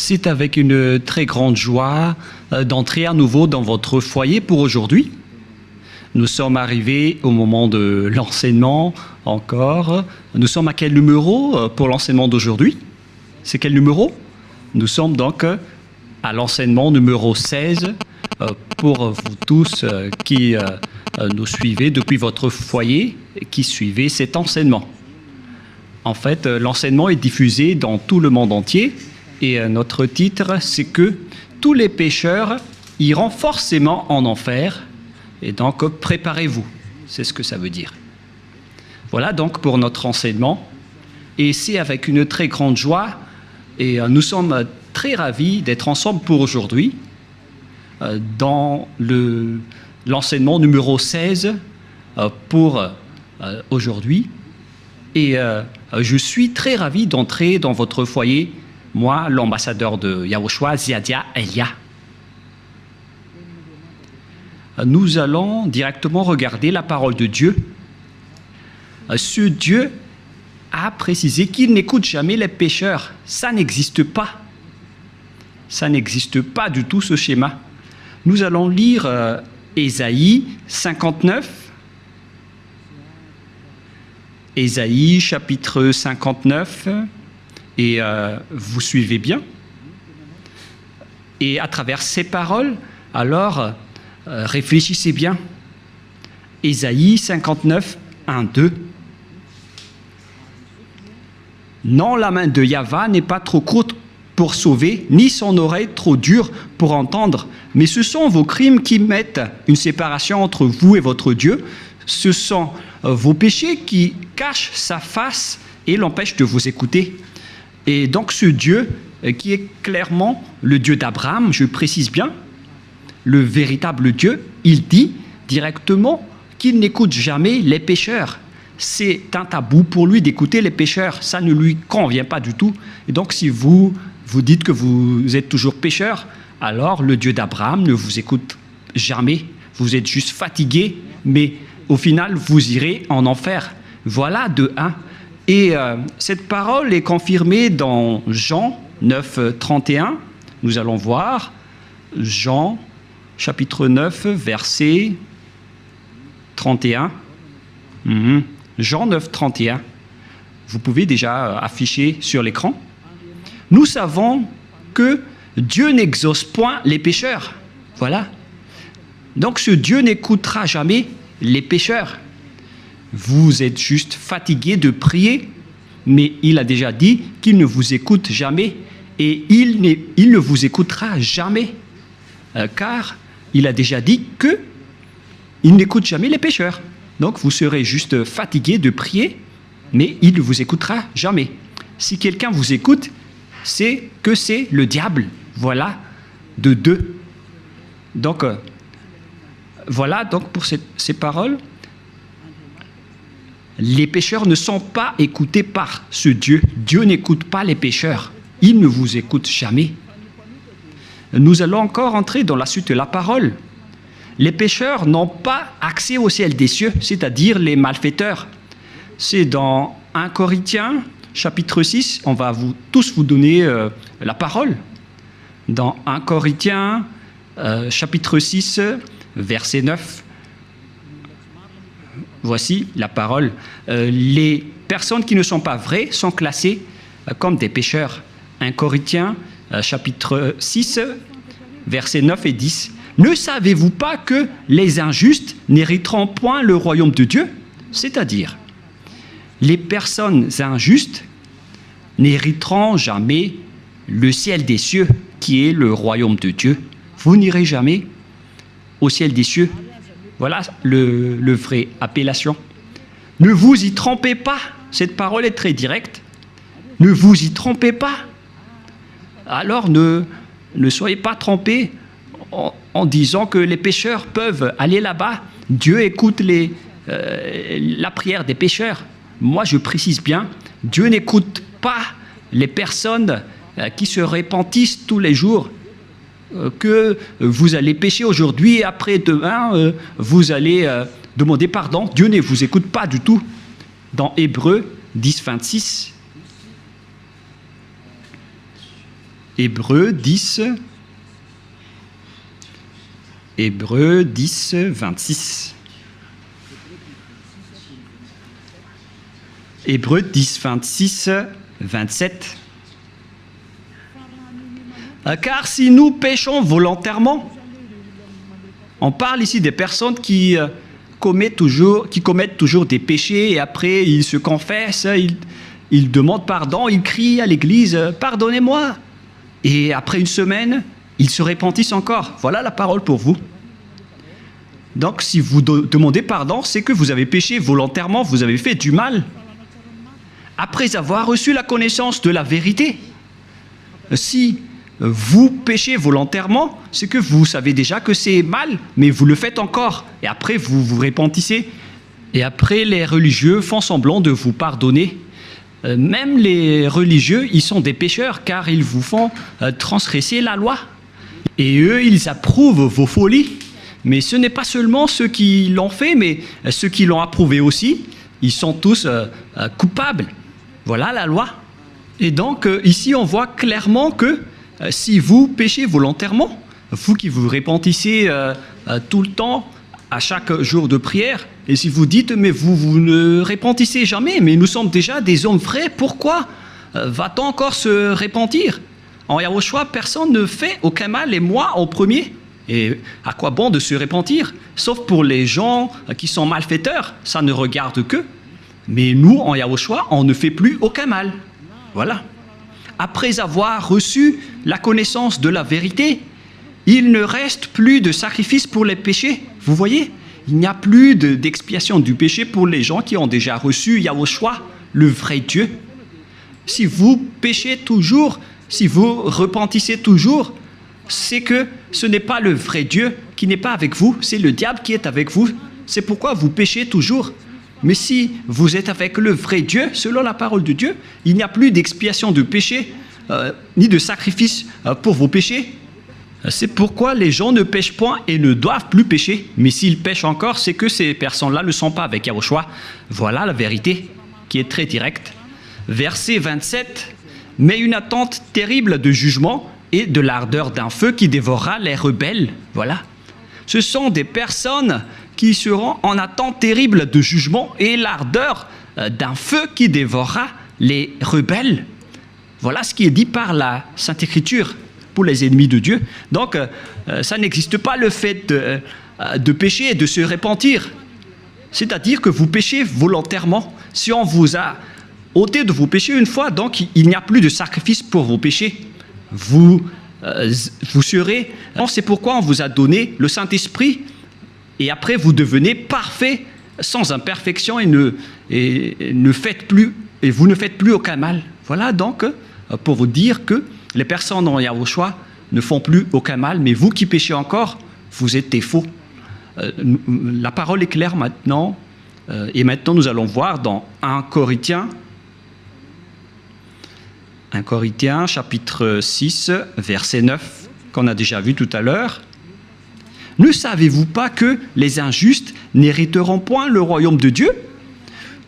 C'est avec une très grande joie d'entrer à nouveau dans votre foyer pour aujourd'hui. Nous sommes arrivés au moment de l'enseignement encore. Nous sommes à quel numéro pour l'enseignement d'aujourd'hui? C'est quel numéro? Nous sommes donc à l'enseignement numéro 16 pour vous tous qui nous suivez depuis votre foyer et qui suivez cet enseignement. En fait, l'enseignement est diffusé dans tout le monde entier et notre titre, c'est que tous les pécheurs iront forcément en enfer et donc préparez-vous. C'est ce que ça veut dire. Voilà donc pour notre enseignement et c'est avec une très grande joie et nous sommes très ravis d'être ensemble pour aujourd'hui dans l'enseignement numéro 16 pour aujourd'hui. Et je suis très ravi d'entrer dans votre foyer, moi, l'ambassadeur de Yahushua, Ziadia Elia. Nous allons directement regarder la parole de Dieu. Ce Dieu a précisé qu'il n'écoute jamais les pécheurs. Ça n'existe pas. Ça n'existe pas du tout, ce schéma. Nous allons lire Ésaïe 59. Ésaïe chapitre 59, et vous suivez bien. Et à travers ces paroles, alors réfléchissez bien. Ésaïe 59, 1, 2. Non, la main de Yahva n'est pas trop courte pour sauver, ni son oreille trop dure pour entendre, mais ce sont vos crimes qui mettent une séparation entre vous et votre Dieu. Ce sont vos péchés qui cachent sa face et l'empêchent de vous écouter. Et donc ce Dieu, qui est clairement le Dieu d'Abraham, je précise bien, le véritable Dieu, il dit directement qu'il n'écoute jamais les pécheurs. C'est un tabou pour lui d'écouter les pécheurs, ça ne lui convient pas du tout. Et donc si vous dites que vous êtes toujours pécheur, alors le Dieu d'Abraham ne vous écoute jamais. Vous êtes juste fatigué, mais au final, vous irez en enfer. Voilà de 1. Et cette parole est confirmée dans Jean 9, 31. Nous allons voir Jean, chapitre 9, verset 31. Jean 9, 31. Vous pouvez déjà afficher sur l'écran. Nous savons que Dieu n'exauce point les pécheurs. Voilà. Donc ce Dieu n'écoutera jamais les pécheurs. Vous êtes juste fatigué de prier, mais il a déjà dit qu'il ne vous écoute jamais et il ne vous écoutera jamais, car il a déjà dit qu'il n'écoute jamais les pécheurs. Donc vous serez juste fatigué de prier, mais il ne vous écoutera jamais. Si quelqu'un vous écoute, c'est que c'est le diable. Voilà, de 2. Donc, voilà donc pour ces paroles. Les pécheurs ne sont pas écoutés par ce Dieu. Dieu n'écoute pas les pécheurs. Il ne vous écoute jamais. Nous allons encore entrer dans la suite de la parole. Les pécheurs n'ont pas accès au ciel des cieux, c'est-à-dire les malfaiteurs. C'est dans 1 Corinthiens, chapitre 6, on va tous vous donner la parole. Dans 1 Corinthiens, chapitre 6, verset 9. Voici la parole. Les personnes qui ne sont pas vraies sont classées comme des pécheurs. 1 Corinthiens, chapitre 6, versets 9 et 10. Ne savez-vous pas que les injustes n'hériteront point le royaume de Dieu? C'est-à-dire, les personnes injustes n'hériteront jamais le ciel des cieux, qui est le royaume de Dieu. Vous n'irez jamais au ciel des cieux. Voilà le vrai appellation. Ne vous y trompez pas. Cette parole est très directe. Ne vous y trompez pas. Alors ne soyez pas trompés en disant que les pécheurs peuvent aller là-bas. Dieu écoute la prière des pécheurs. Moi, je précise bien, Dieu n'écoute pas les personnes qui se repentissent tous les jours. Que vous allez pécher aujourd'hui et après-demain, vous allez demander pardon. Dieu ne vous écoute pas du tout. Dans Hébreux 10, 26, Hébreux 10, 26. Hébreux 10, 26, 27. Car si nous péchons volontairement, on parle ici des personnes qui commettent toujours des péchés et après ils se confessent, ils demandent pardon, ils crient à l'église « Pardonnez-moi » et après une semaine, ils se repentissent encore. Voilà la parole pour vous. Donc si vous demandez pardon, c'est que vous avez péché volontairement, vous avez fait du mal. Après avoir reçu la connaissance de la vérité, si vous péchez volontairement, c'est que vous savez déjà que c'est mal, mais vous le faites encore. Et après, vous vous repentissez. Et après, les religieux font semblant de vous pardonner. Même les religieux, ils sont des pécheurs, car ils vous font transgresser la loi. Et eux, ils approuvent vos folies. Mais ce n'est pas seulement ceux qui l'ont fait, mais ceux qui l'ont approuvé aussi. Ils sont tous coupables. Voilà la loi. Et donc, ici, on voit clairement que si vous péchez volontairement, vous qui vous repentissez tout le temps, à chaque jour de prière, et si vous dites, mais vous ne repentissez jamais, mais nous sommes déjà des hommes vrais, pourquoi va-t-on encore se repentir? En Yahushua, personne ne fait aucun mal, et moi en premier. Et à quoi bon de se repentir? Sauf pour les gens qui sont malfaiteurs, ça ne regarde qu'eux. Mais nous, en Yahushua, on ne fait plus aucun mal. Voilà. Après avoir reçu la connaissance de la vérité, il ne reste plus de sacrifice pour les péchés. Vous voyez, il n'y a plus d'expiation du péché pour les gens qui ont déjà reçu Yahushua, le vrai Dieu. Si vous péchez toujours, si vous repentissez toujours, c'est que ce n'est pas le vrai Dieu qui n'est pas avec vous, c'est le diable qui est avec vous. C'est pourquoi vous péchez toujours. Mais si vous êtes avec le vrai Dieu, selon la parole de Dieu, il n'y a plus d'expiation de péché, ni de sacrifice pour vos péchés. C'est pourquoi les gens ne pêchent point et ne doivent plus pécher. Mais s'ils pêchent encore, c'est que ces personnes-là ne sont pas avec Yahushua. Voilà la vérité qui est très directe. Verset 27. « Mais une attente terrible de jugement et de l'ardeur d'un feu qui dévorera les rebelles. » Voilà. Ce sont des personnes qui seront en attente terrible de jugement et l'ardeur d'un feu qui dévorera les rebelles. Voilà ce qui est dit par la Sainte Écriture pour les ennemis de Dieu. Donc, ça n'existe pas le fait de pécher et de se repentir. C'est-à-dire que vous péchez volontairement. Si on vous a ôté de vos péchés une fois, donc il n'y a plus de sacrifice pour vos péchés. Vous serez... C'est pourquoi on vous a donné le Saint-Esprit et après vous devenez parfait, sans imperfection et vous ne faites plus aucun mal. Voilà donc pour vous dire que les personnes en Yahushua ne font plus aucun mal, mais vous qui péchez encore, vous êtes des faux. La parole est claire maintenant, et maintenant nous allons voir dans 1 Corinthiens chapitre 6, verset 9, qu'on a déjà vu tout à l'heure. Ne savez-vous pas que les injustes n'hériteront point le royaume de Dieu?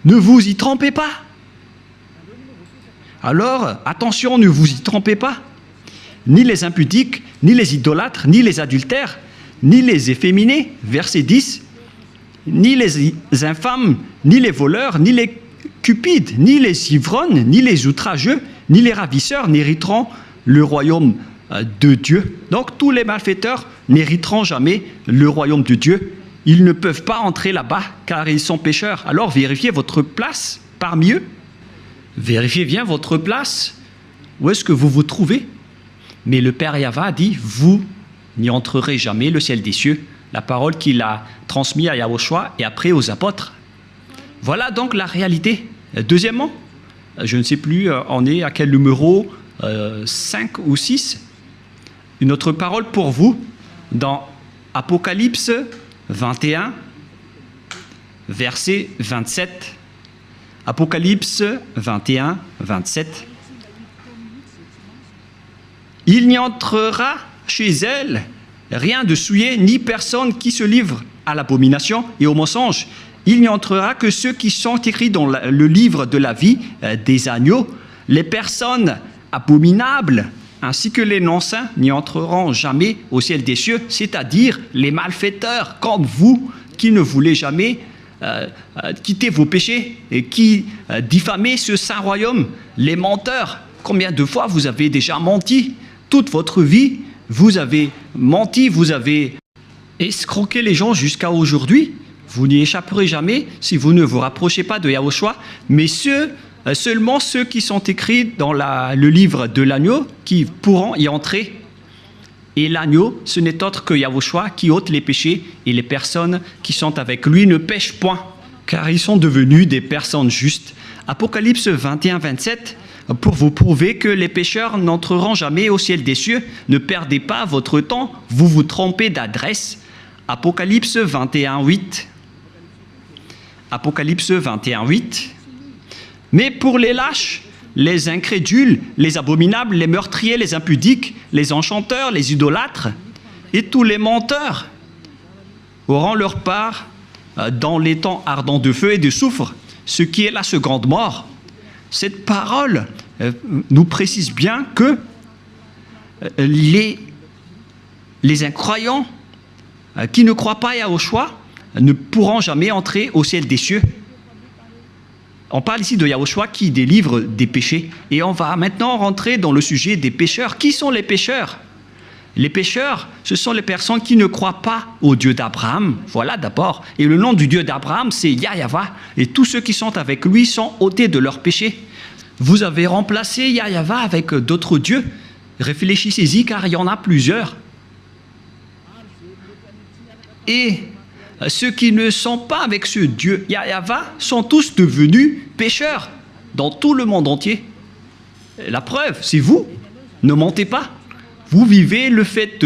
Ne vous y trompez pas. Alors, attention, ne vous y trompez pas. Ni les impudiques, ni les idolâtres, ni les adultères, ni les efféminés, verset 10, ni les infâmes, ni les voleurs, ni les cupides, ni les ivrognes, ni les outrageux, ni les ravisseurs n'hériteront le royaume de Dieu. Donc tous les malfaiteurs n'hériteront jamais le royaume de Dieu. Ils ne peuvent pas entrer là-bas car ils sont pécheurs. Alors vérifiez votre place parmi eux. Vérifiez bien votre place. Où est-ce que vous vous trouvez? Mais le Père Yahva dit, vous n'y entrerez jamais le ciel des cieux. La parole qu'il a transmise à Yahushua et après aux apôtres. Voilà donc la réalité. Deuxièmement, je ne sais plus, on est à quel numéro, 5 ou 6. Une autre parole pour vous, dans Apocalypse 21, verset 27. Apocalypse 21, 27. Il n'y entrera chez elle rien de souillé, ni personne qui se livre à l'abomination et au mensonge. Il n'y entrera que ceux qui sont écrits dans le livre de la vie des agneaux. Les personnes abominables, ainsi que les non-saints n'y entreront jamais au ciel des cieux, c'est-à-dire les malfaiteurs comme vous qui ne voulez jamais quitter vos péchés et qui diffamez ce saint royaume, les menteurs. Combien de fois vous avez déjà menti? Toute votre vie, vous avez menti, vous avez escroqué les gens jusqu'à aujourd'hui. Vous n'y échapperez jamais si vous ne vous rapprochez pas de Yahushua, mais seulement ceux qui sont écrits dans le livre de l'agneau qui pourront y entrer. Et l'agneau, ce n'est autre que Yahushua qui ôte les péchés, et les personnes qui sont avec lui ne pêchent point, car ils sont devenus des personnes justes. Apocalypse 21, 27, pour vous prouver que les pécheurs n'entreront jamais au ciel des cieux, ne perdez pas votre temps, vous vous trompez d'adresse. Apocalypse 21, 8. Apocalypse 21, 8. Mais pour les lâches, les incrédules, les abominables, les meurtriers, les impudiques, les enchanteurs, les idolâtres et tous les menteurs auront leur part dans les temps ardents de feu et de soufre, ce qui est la seconde mort. Cette parole nous précise bien que les incroyants qui ne croient pas à Yahushua ne pourront jamais entrer au ciel des cieux. On parle ici de Yahushua qui délivre des péchés. Et on va maintenant rentrer dans le sujet des pécheurs. Qui sont les pécheurs? Les pécheurs, ce sont les personnes qui ne croient pas au Dieu d'Abraham. Voilà d'abord. Et le nom du Dieu d'Abraham, c'est Yahyawa. Et tous ceux qui sont avec lui sont ôtés de leurs péchés. Vous avez remplacé Yahyawa avec d'autres dieux. Réfléchissez-y car il y en a plusieurs. Et ceux qui ne sont pas avec ce Dieu Yahyawa sont tous devenus pécheurs dans tout le monde entier. La preuve, c'est vous. Ne mentez pas. Vous vivez le fait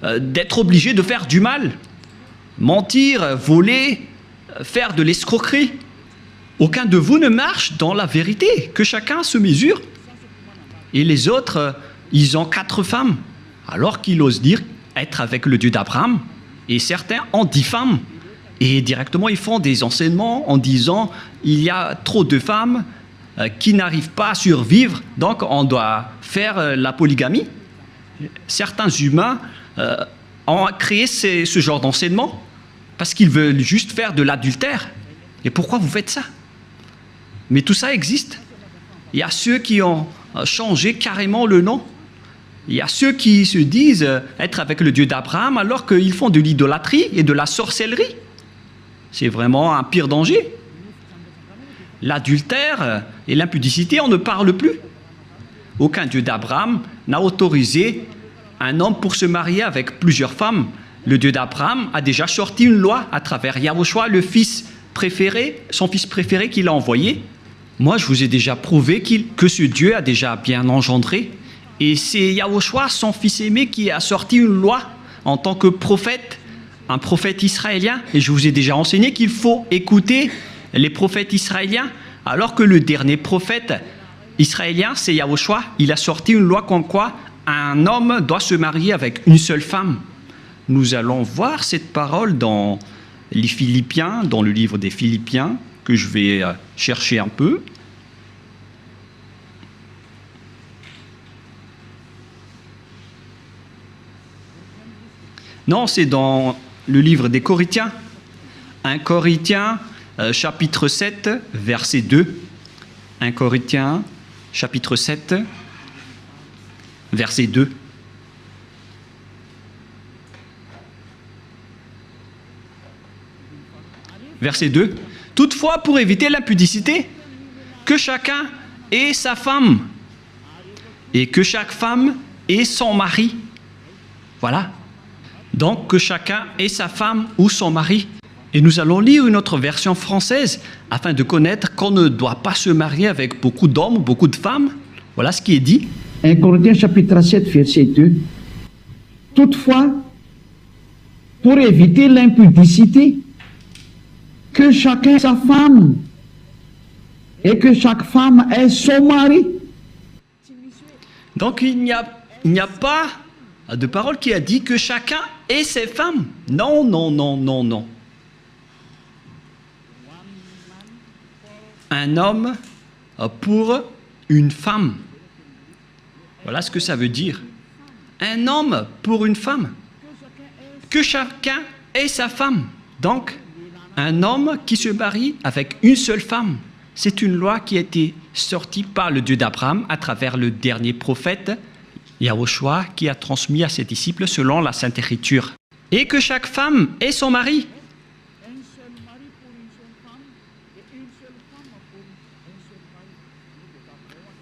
d'être obligé de faire du mal. Mentir, voler, faire de l'escroquerie. Aucun de vous ne marche dans la vérité, que chacun se mesure. Et les autres, ils ont 4 femmes, alors qu'ils osent dire être avec le Dieu d'Abraham. Et certains en diffament. Et directement, ils font des enseignements en disant il y a trop de femmes qui n'arrivent pas à survivre, donc on doit faire la polygamie. Certains humains ont créé ce genre d'enseignement parce qu'ils veulent juste faire de l'adultère. Et pourquoi vous faites ça? Mais tout ça existe. Il y a ceux qui ont changé carrément le nom. Il y a ceux qui se disent être avec le Dieu d'Abraham alors qu'ils font de l'idolâtrie et de la sorcellerie. C'est vraiment un pire danger. L'adultère et l'impudicité, on ne parle plus. Aucun Dieu d'Abraham n'a autorisé un homme pour se marier avec plusieurs femmes. Le Dieu d'Abraham a déjà sorti une loi à travers Yahushua, le fils préféré, son fils préféré qu'il a envoyé. Moi, je vous ai déjà prouvé que ce Dieu a déjà bien engendré. Et c'est Yahushua, son fils aimé, qui a sorti une loi en tant que prophète, un prophète israélien. Et je vous ai déjà enseigné qu'il faut écouter les prophètes israéliens, alors que le dernier prophète israélien, c'est Yahushua. Il a sorti une loi comme quoi un homme doit se marier avec une seule femme. Nous allons voir cette parole dans les Philippiens, dans le livre des Philippiens, que je vais chercher un peu. Non, c'est dans le livre des Corinthiens. 1 Corinthiens, chapitre 7, verset 2. 1 Corinthiens, chapitre 7, verset 2. Verset 2. Toutefois, pour éviter l'impudicité, que chacun ait sa femme, et que chaque femme ait son mari. Voilà. Donc, que chacun ait sa femme ou son mari. Et nous allons lire une autre version française, afin de connaître qu'on ne doit pas se marier avec beaucoup d'hommes ou beaucoup de femmes. Voilà ce qui est dit. 1 Corinthiens chapitre 7, verset 2. Toutefois, pour éviter l'impudicité, que chacun ait sa femme et que chaque femme ait son mari. Donc il n'y a pas de parole qui a dit que chacun ait ses femmes. Non, non, non, non, non. Un homme pour une femme. Voilà ce que ça veut dire. Un homme pour une femme. Que chacun ait sa femme. Donc, un homme qui se marie avec une seule femme. C'est une loi qui a été sortie par le Dieu d'Abraham à travers le dernier prophète, Yahushua, qui a transmis à ses disciples selon la Sainte Écriture. Et que chaque femme ait son mari.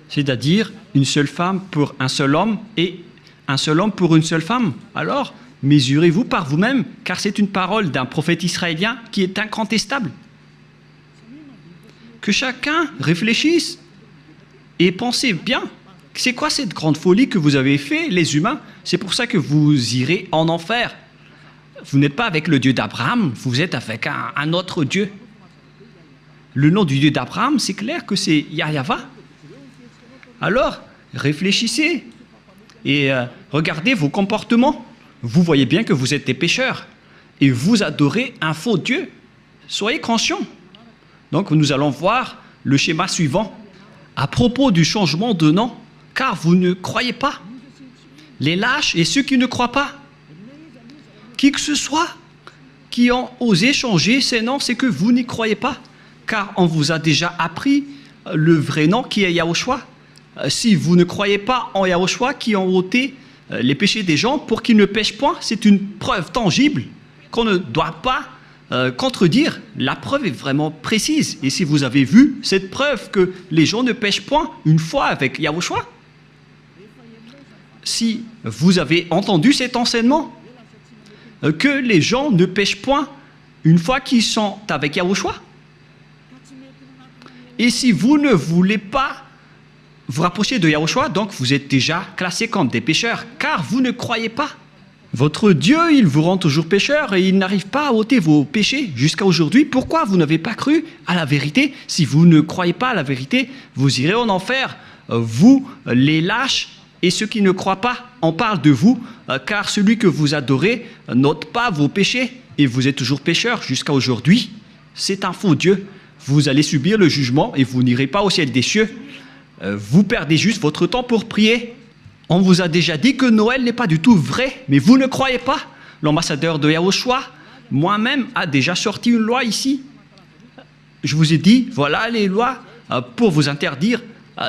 C'est-à-dire une seule femme pour un seul homme et un seul homme pour une seule femme. Alors, mesurez-vous par vous-même, car c'est une parole d'un prophète israélien qui est incontestable. Que chacun réfléchisse et pensez bien. C'est quoi cette grande folie que vous avez fait, les humains? C'est pour ça que vous irez en enfer. Vous n'êtes pas avec le Dieu d'Abraham, vous êtes avec un autre Dieu. Le nom du Dieu d'Abraham, c'est clair que c'est Yahva. Alors, réfléchissez et regardez vos comportements. Vous voyez bien que vous êtes des pécheurs et vous adorez un faux Dieu. Soyez conscients. Donc, nous allons voir le schéma suivant. À propos du changement de nom, car vous ne croyez pas. Les lâches et ceux qui ne croient pas. Qui que ce soit qui ont osé changer ces noms, c'est que vous n'y croyez pas. Car on vous a déjà appris le vrai nom qui est Yahushua. Si vous ne croyez pas en Yahushua qui ont ôté les péchés des gens pour qu'ils ne pêchent point, c'est une preuve tangible qu'on ne doit pas contredire. La preuve est vraiment précise. Et si vous avez vu cette preuve que les gens ne pêchent point une fois avec Yahushua, si vous avez entendu cet enseignement, que les gens ne pêchent point une fois qu'ils sont avec Yahushua, et si vous ne voulez pas vous rapprocher de Yahushua, donc vous êtes déjà classés comme des pécheurs, car vous ne croyez pas. Votre Dieu, il vous rend toujours pécheur et il n'arrive pas à ôter vos péchés jusqu'à aujourd'hui. Pourquoi vous n'avez pas cru à la vérité? Si vous ne croyez pas à la vérité, vous irez en enfer. Vous, les lâches et ceux qui ne croient pas, on parle de vous, car celui que vous adorez n'ôte pas vos péchés et vous êtes toujours pécheur jusqu'à aujourd'hui. C'est un faux Dieu. Vous allez subir le jugement et vous n'irez pas au ciel des cieux. Vous perdez juste votre temps pour prier. On vous a déjà dit que Noël n'est pas du tout vrai, mais vous ne croyez pas. L'ambassadeur de Yahushua, moi-même, a déjà sorti une loi ici. Je vous ai dit, voilà les lois pour vous interdire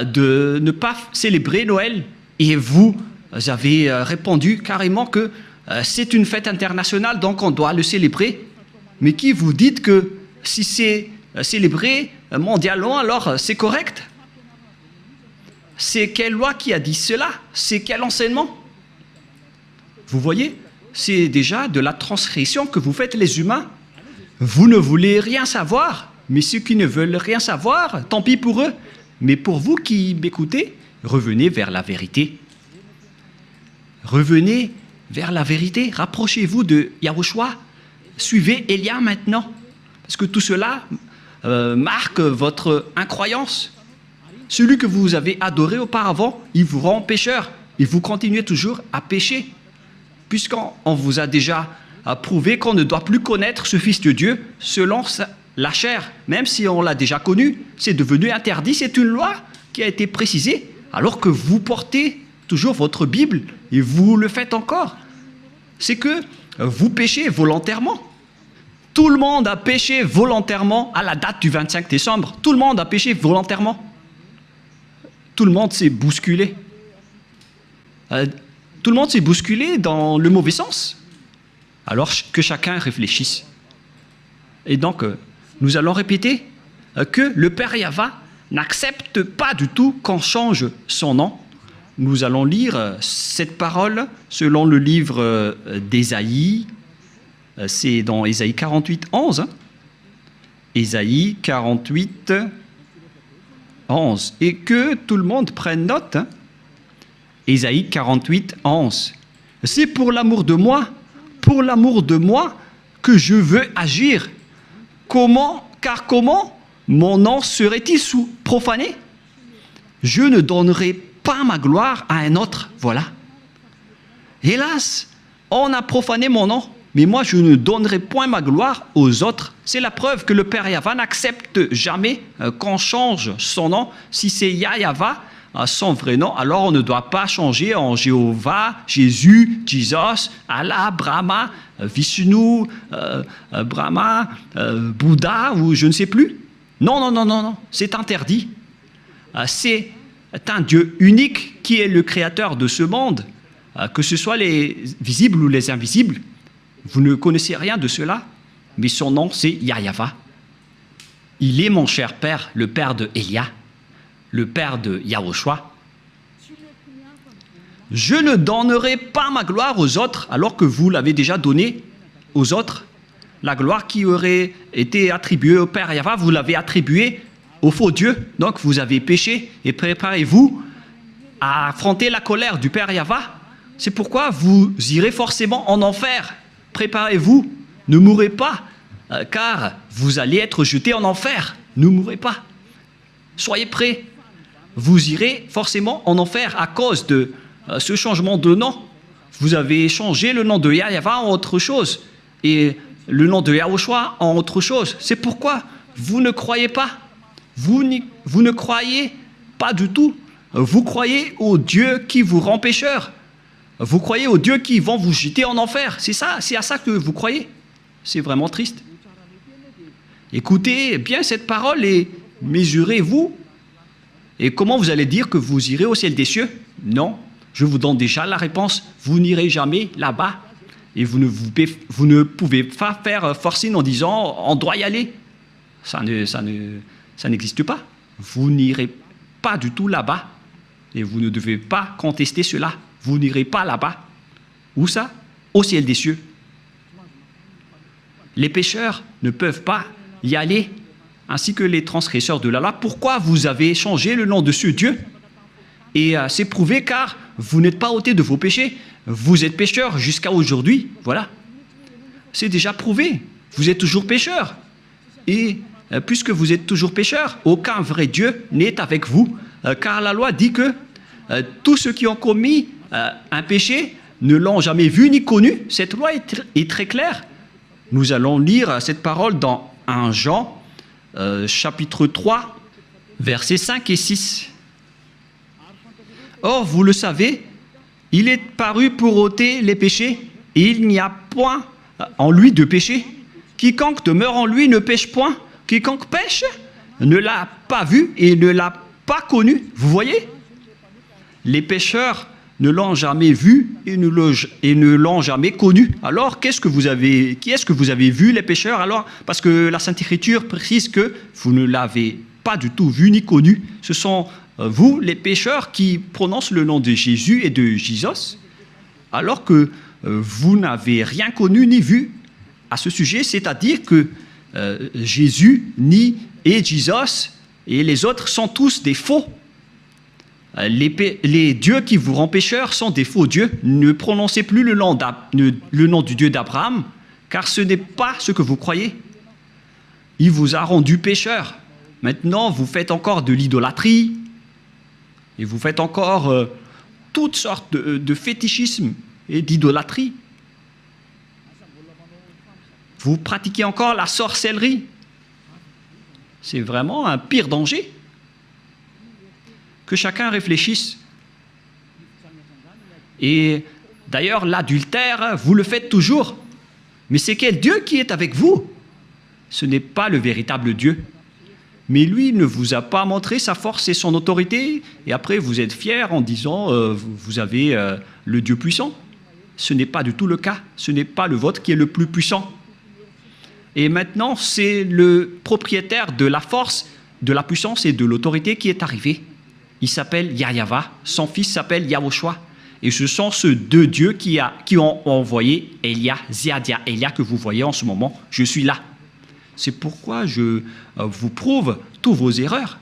de ne pas célébrer Noël. Et vous avez répondu carrément que c'est une fête internationale, donc on doit le célébrer. Mais qui vous dites que si c'est célébré mondialement, alors c'est correct? C'est quelle loi qui a dit cela? C'est quel enseignement? Vous voyez, c'est déjà de la transgression que vous faites les humains. Vous ne voulez rien savoir, mais ceux qui ne veulent rien savoir, tant pis pour eux. Mais pour vous qui m'écoutez, revenez vers la vérité. Revenez vers la vérité. Rapprochez-vous de Yahushua. Suivez Élia maintenant. Parce que tout cela marque votre incroyance. Celui que vous avez adoré auparavant, il vous rend pécheur. Et vous continuez toujours à pécher. Puisqu'on vous a déjà prouvé qu'on ne doit plus connaître ce Fils de Dieu selon la chair. Même si on l'a déjà connu, c'est devenu interdit. C'est une loi qui a été précisée. Alors que vous portez toujours votre Bible et vous le faites encore. C'est que vous péchez volontairement. Tout le monde a péché volontairement à la date du 25 décembre. Tout le monde a péché volontairement. Tout le monde s'est bousculé. Tout le monde s'est bousculé dans le mauvais sens. Alors que chacun réfléchisse. Et donc, nous allons répéter que le Père Yahva n'accepte pas du tout qu'on change son nom. Nous allons lire cette parole selon le livre d'Ésaïe. C'est dans Ésaïe 48, 11. Hein? Ésaïe 48, 11. Et que tout le monde prenne note. Hein? Ésaïe 48, 11. C'est pour l'amour de moi que je veux agir. Car comment mon nom serait-il profané? Je ne donnerai pas ma gloire à un autre. Voilà. Hélas, on a profané mon nom, mais moi je ne donnerai point ma gloire aux autres. C'est la preuve que le Père Yahva n'accepte jamais qu'on change son nom. Si c'est Yahva, son vrai nom, alors on ne doit pas changer en Jéhovah, Jésus, Jesus, Allah, Brahma, Vishnu, Brahma, Bouddha ou je ne sais plus. Non, non, non, non, non, c'est interdit. C'est un Dieu unique qui est le créateur de ce monde, que ce soit les visibles ou les invisibles. Vous ne connaissez rien de cela, mais son nom c'est Yahweh. Il est mon cher père, le père de Elia, le père de Yahushua. Je ne donnerai pas ma gloire aux autres alors que vous l'avez déjà donnée aux autres. La gloire qui aurait été attribuée au Père Yahweh, vous l'avez attribuée au faux Dieu. Donc vous avez péché et préparez-vous à affronter la colère du Père Yahweh. C'est pourquoi vous irez forcément en enfer. Préparez-vous, ne mourrez pas, car vous allez être jetés en enfer. Ne mourrez pas. Soyez prêts. Vous irez forcément en enfer à cause de ce changement de nom. Vous avez changé le nom de Yahweh en autre chose et le nom de Yahushua en autre chose. C'est pourquoi vous ne croyez pas. Vous ne croyez pas du tout. Vous croyez au Dieu qui vous rend pécheur. Vous croyez aux dieux qui vont vous jeter en enfer. C'est ça, c'est à ça que vous croyez. C'est vraiment triste. Écoutez bien cette parole et mesurez-vous. Et comment vous allez dire que vous irez au ciel des cieux? Non, je vous donne déjà la réponse. Vous n'irez jamais là-bas. Et vous ne pouvez pas faire forcing en disant on doit y aller. Ça n'existe pas. Vous n'irez pas du tout là-bas. Et vous ne devez pas contester cela. Vous n'irez pas là-bas. Où ça? Au ciel des cieux. Les pécheurs ne peuvent pas y aller, ainsi que les transgresseurs de la loi. Pourquoi vous avez changé le nom de ce Dieu? Et c'est prouvé car vous n'êtes pas ôté de vos péchés. Vous êtes pécheurs jusqu'à aujourd'hui. Voilà. C'est déjà prouvé. Vous êtes toujours pécheurs. Et puisque vous êtes toujours pécheurs, aucun vrai Dieu n'est avec vous. Car la loi dit que tous ceux qui ont commis un péché ne l'ont jamais vu ni connu. Cette loi est très claire. Nous allons lire cette parole dans 1 Jean, chapitre 3, versets 5 et 6. Or, vous le savez, il est paru pour ôter les péchés, et il n'y a point en lui de péché. Quiconque demeure en lui ne pêche point. Quiconque pêche ne l'a pas vu et ne l'a pas connu. Vous voyez? Les pécheurs ne l'ont jamais vu et ne l'ont jamais connu. Alors, qui est-ce que vous avez vu, les pécheurs? Alors, parce que la Sainte Écriture précise que vous ne l'avez pas du tout vu ni connu. Ce sont vous, les pécheurs, qui prononcent le nom de Jésus et de Jesus, alors que vous n'avez rien connu ni vu à ce sujet, c'est-à-dire que Jésus et Jesus et les autres sont tous des faux. Les dieux qui vous rendent pécheurs sont des faux dieux. Ne prononcez plus le nom du Dieu d'Abraham, car ce n'est pas ce que vous croyez. Il vous a rendu pécheur. Maintenant, vous faites encore de l'idolâtrie, et vous faites encore toutes sortes de fétichisme et d'idolâtrie. Vous pratiquez encore la sorcellerie. C'est vraiment un pire danger. Que chacun réfléchisse. Et d'ailleurs, l'adultère, vous le faites toujours. Mais c'est quel Dieu qui est avec vous? Ce n'est pas le véritable Dieu. Mais lui ne vous a pas montré sa force et son autorité, et après vous êtes fiers en disant vous avez le Dieu puissant. Ce n'est pas du tout le cas. Ce n'est pas le vôtre qui est le plus puissant. Et maintenant, c'est le propriétaire de la force, de la puissance et de l'autorité qui est arrivé. Il s'appelle Yahweh, son fils s'appelle Yahushua. Et ce sont ces deux dieux qui ont envoyé Elia, Ziadia, Elia que vous voyez en ce moment. Je suis là. C'est pourquoi je vous prouve toutes vos erreurs.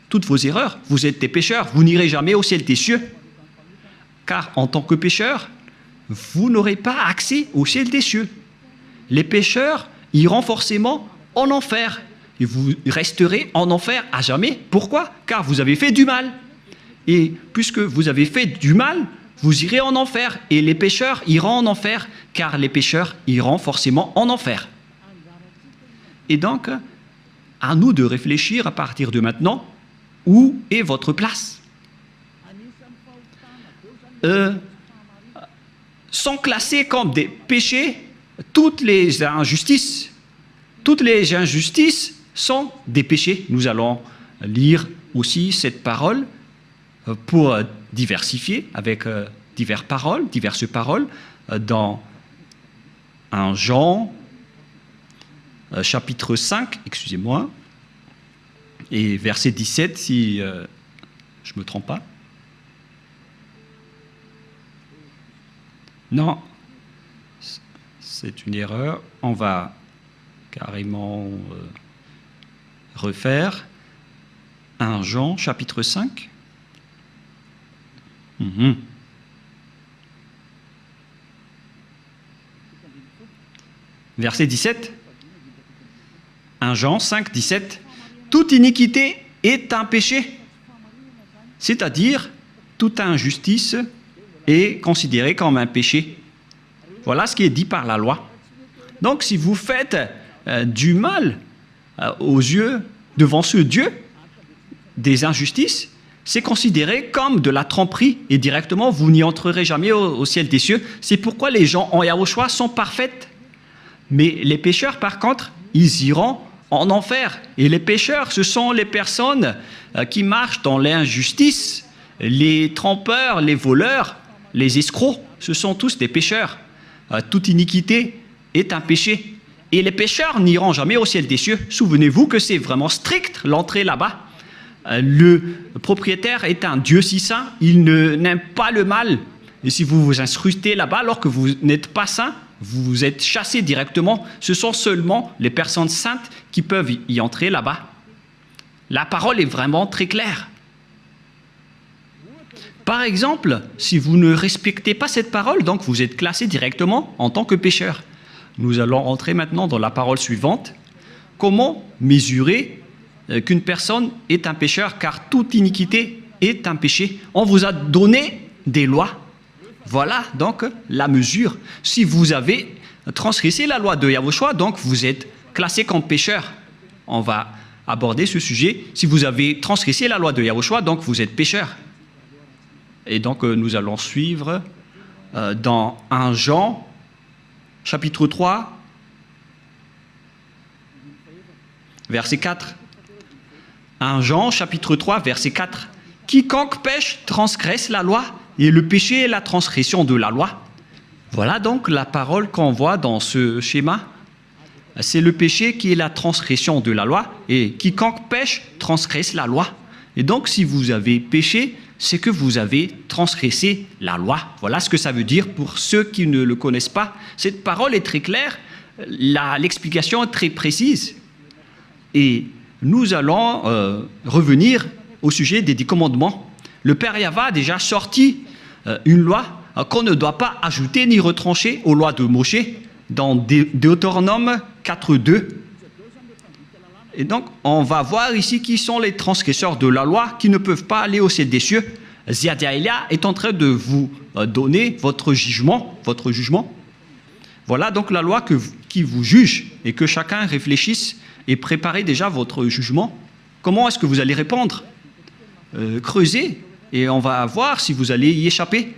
Toutes vos erreurs. Vous êtes des pécheurs. Vous n'irez jamais au ciel des cieux. Car en tant que pécheurs, vous n'aurez pas accès au ciel des cieux. Les pécheurs iront forcément en enfer. Et vous resterez en enfer à jamais. Pourquoi? Car vous avez fait du mal. Et puisque vous avez fait du mal, vous irez en enfer. Et les pécheurs iront en enfer, car les pécheurs iront forcément en enfer. Et donc, à nous de réfléchir à partir de maintenant, où est votre place? sont classés comme des péchés. Toutes les injustices sont des péchés. Nous allons lire aussi cette parole pour diversifier avec diverses paroles dans 1 Jean chapitre 5, excusez-moi, et verset 17 si je ne me trompe pas. Non, c'est une erreur. On va carrément refaire 1 Jean chapitre 5. Verset 17. 1 Jean 5, 17. Toute iniquité est un péché, c'est-à-dire toute injustice est considérée comme un péché. Voilà ce qui est dit par la loi. Donc si vous faites du mal aux yeux, devant ce Dieu, des injustices, c'est considéré comme de la tromperie et directement vous n'y entrerez jamais au ciel des cieux. C'est pourquoi les gens en Yahushua sont parfaits. Mais les pécheurs, par contre, ils iront en enfer. Et les pécheurs, ce sont les personnes qui marchent dans l'injustice, les trompeurs, les voleurs, les escrocs, ce sont tous des pécheurs. Toute iniquité est un péché. Et les pécheurs n'iront jamais au ciel des cieux. Souvenez-vous que c'est vraiment strict l'entrée là-bas. Le propriétaire est un Dieu si saint, il n'aime pas le mal. Et si vous vous incrustez là-bas alors que vous n'êtes pas saint, vous êtes chassé directement. Ce sont seulement les personnes saintes qui peuvent y entrer là-bas. La parole est vraiment très claire. Par exemple, si vous ne respectez pas cette parole, donc vous êtes classé directement en tant que pécheur. Nous allons entrer maintenant dans la parole suivante. Comment mesurer qu'une personne est un pécheur, car toute iniquité est un péché. On vous a donné des lois. Voilà donc la mesure. Si vous avez transgressé la loi de Yahushua, donc vous êtes classé comme pécheur. On va aborder ce sujet. Si vous avez transgressé la loi de Yahushua, donc vous êtes pécheur. Et donc nous allons suivre dans 1 Jean, chapitre 3, verset 4. 1 Jean, chapitre 3, verset 4. Quiconque pêche transgresse la loi, et le péché est la transgression de la loi. Voilà donc la parole qu'on voit dans ce schéma. C'est le péché qui est la transgression de la loi, et quiconque pêche transgresse la loi. Et donc si vous avez péché, c'est que vous avez transgressé la loi. Voilà ce que ça veut dire pour ceux qui ne le connaissent pas. Cette parole est très claire, l'explication est très précise. Et nous allons revenir au sujet des 10 commandements. Le Père Yahva a déjà sorti une loi qu'on ne doit pas ajouter ni retrancher aux lois de Moshe dans Deutéronome 4.2. Et donc, on va voir ici qui sont les transgresseurs de la loi qui ne peuvent pas aller au ciel des cieux. Ziadiaïlia est en train de vous donner votre jugement. Voilà donc la loi qui vous juge et que chacun réfléchisse et prépare déjà votre jugement. Comment est-ce que vous allez répondre? Creusez et on va voir si vous allez y échapper.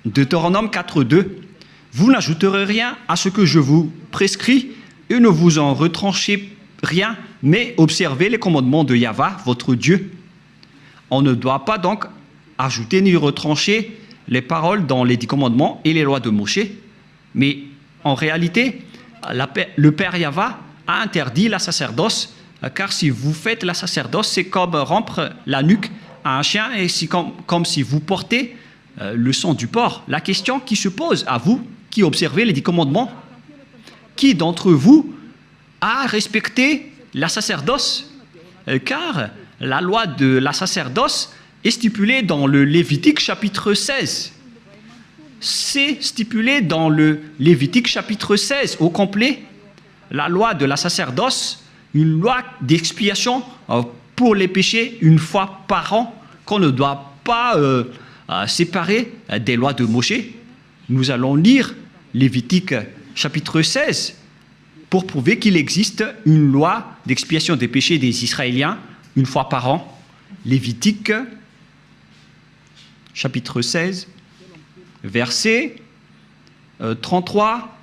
Deutéronome 4.2. Vous n'ajouterez rien à ce que je vous prescris et ne vous en retranchez rien, mais observez les commandements de Yahva, votre Dieu. On ne doit pas donc ajouter ni retrancher les paroles dans les 10 commandements et les lois de Moshe. Mais en réalité, le Père Yahva a interdit la sacerdoce, car si vous faites la sacerdoce, c'est comme rompre la nuque à un chien et c'est comme si vous portez le sang du porc. La question qui se pose à vous, qui observez les 10 commandements, qui d'entre vous a respecté la sacerdoce? Car la loi de la sacerdoce est stipulée dans le Lévitique chapitre 16. C'est stipulé dans le Lévitique chapitre 16 au complet. La loi de la sacerdoce, une loi d'expiation pour les péchés une fois par an, qu'on ne doit pas séparer des lois de Moshe. Nous allons lire Lévitique chapitre 16 pour prouver qu'il existe une loi d'expiation des péchés des Israéliens une fois par an. Lévitique chapitre 16, verset 33.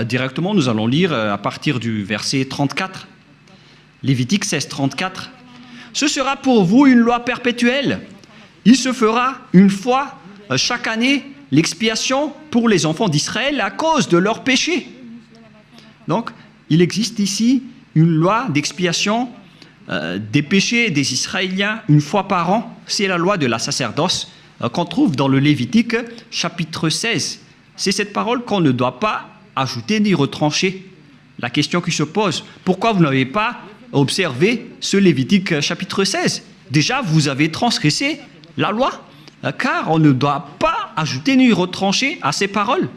Directement, nous allons lire à partir du verset 34. Lévitique 16, 34. Ce sera pour vous une loi perpétuelle. Il se fera une fois chaque année l'expiation pour les enfants d'Israël à cause de leurs péchés. Donc, il existe ici une loi d'expiation des péchés des Israéliens une fois par an. C'est la loi de la sacerdoce qu'on trouve dans le Lévitique chapitre 16. C'est cette parole qu'on ne doit pas ajouter ni retrancher. La question qui se pose, pourquoi vous n'avez pas observé ce Lévitique chapitre 16? Déjà, vous avez transgressé la loi, car on ne doit pas ajouter ni retrancher à ces paroles.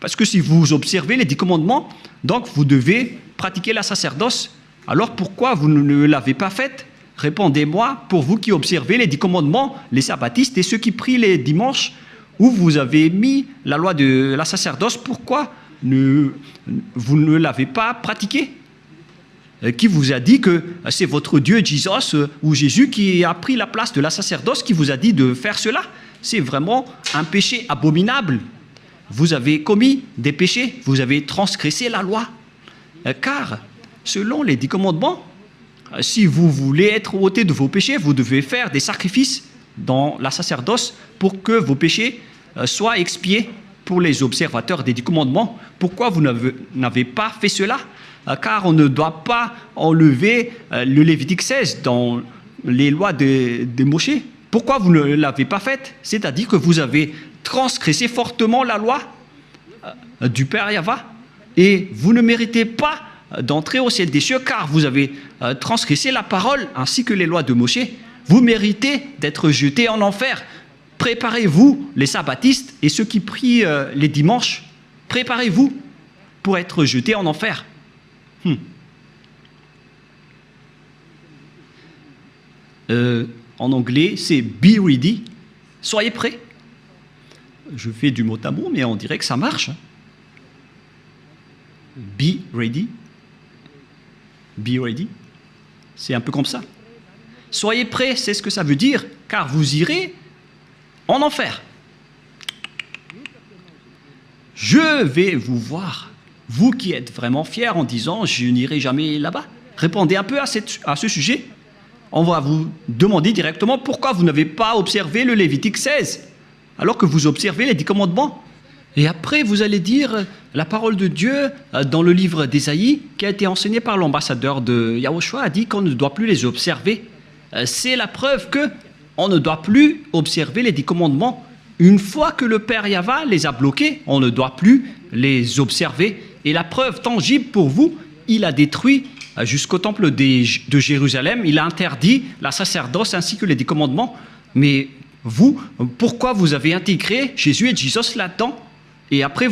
Parce que si vous observez les 10 commandements, donc vous devez pratiquer la sacerdoce. Alors pourquoi vous ne l'avez pas faite? Répondez-moi, pour vous qui observez les 10 commandements, les sabbatistes et ceux qui prient les dimanches, où vous avez mis la loi de la sacerdoce, pourquoi vous ne l'avez pas pratiquée? Qui vous a dit que c'est votre Dieu Jesus ou Jésus qui a pris la place de la sacerdoce, qui vous a dit de faire cela? C'est vraiment un péché abominable. Vous avez commis des péchés, vous avez transgressé la loi. Car, selon les 10 commandements, si vous voulez être ôté de vos péchés, vous devez faire des sacrifices dans la sacerdoce pour que vos péchés soient expiés pour les observateurs des 10 commandements. Pourquoi vous n'avez pas fait cela? Car on ne doit pas enlever le Lévitique 16 dans les lois de Moïse. Pourquoi vous ne l'avez pas fait? C'est-à-dire que vous avez transgressé fortement la loi du Père Yahva et vous ne méritez pas d'entrer au ciel des cieux car vous avez transgressé la parole ainsi que les lois de Moïse. Vous méritez d'être jetés en enfer. Préparez-vous, les sabbatistes et ceux qui prient les dimanches, préparez-vous pour être jetés en enfer. En anglais, c'est be ready. Soyez prêts. Je fais du mot à mot, mais on dirait que ça marche. Be ready. Be ready. C'est un peu comme ça. Soyez prêts, c'est ce que ça veut dire, car vous irez en enfer. Je vais vous voir, vous qui êtes vraiment fiers en disant « je n'irai jamais là-bas ». Répondez un peu à ce sujet. On va vous demander directement pourquoi vous n'avez pas observé le Lévitique 16, alors que vous observez les 10 commandements. Et après, vous allez dire la parole de Dieu dans le livre d'Ésaïe, qui a été enseigné par l'ambassadeur de Yahushua, a dit qu'on ne doit plus les observer. C'est la preuve qu'on ne doit plus observer les 10 commandements. Une fois que le Père Yahva les a bloqués, on ne doit plus les observer. Et la preuve tangible pour vous, il a détruit jusqu'au temple de Jérusalem, il a interdit la sacerdoce ainsi que les 10 commandements. Mais vous, pourquoi vous avez intégré Jésus et Jesus là-dedans? Et après,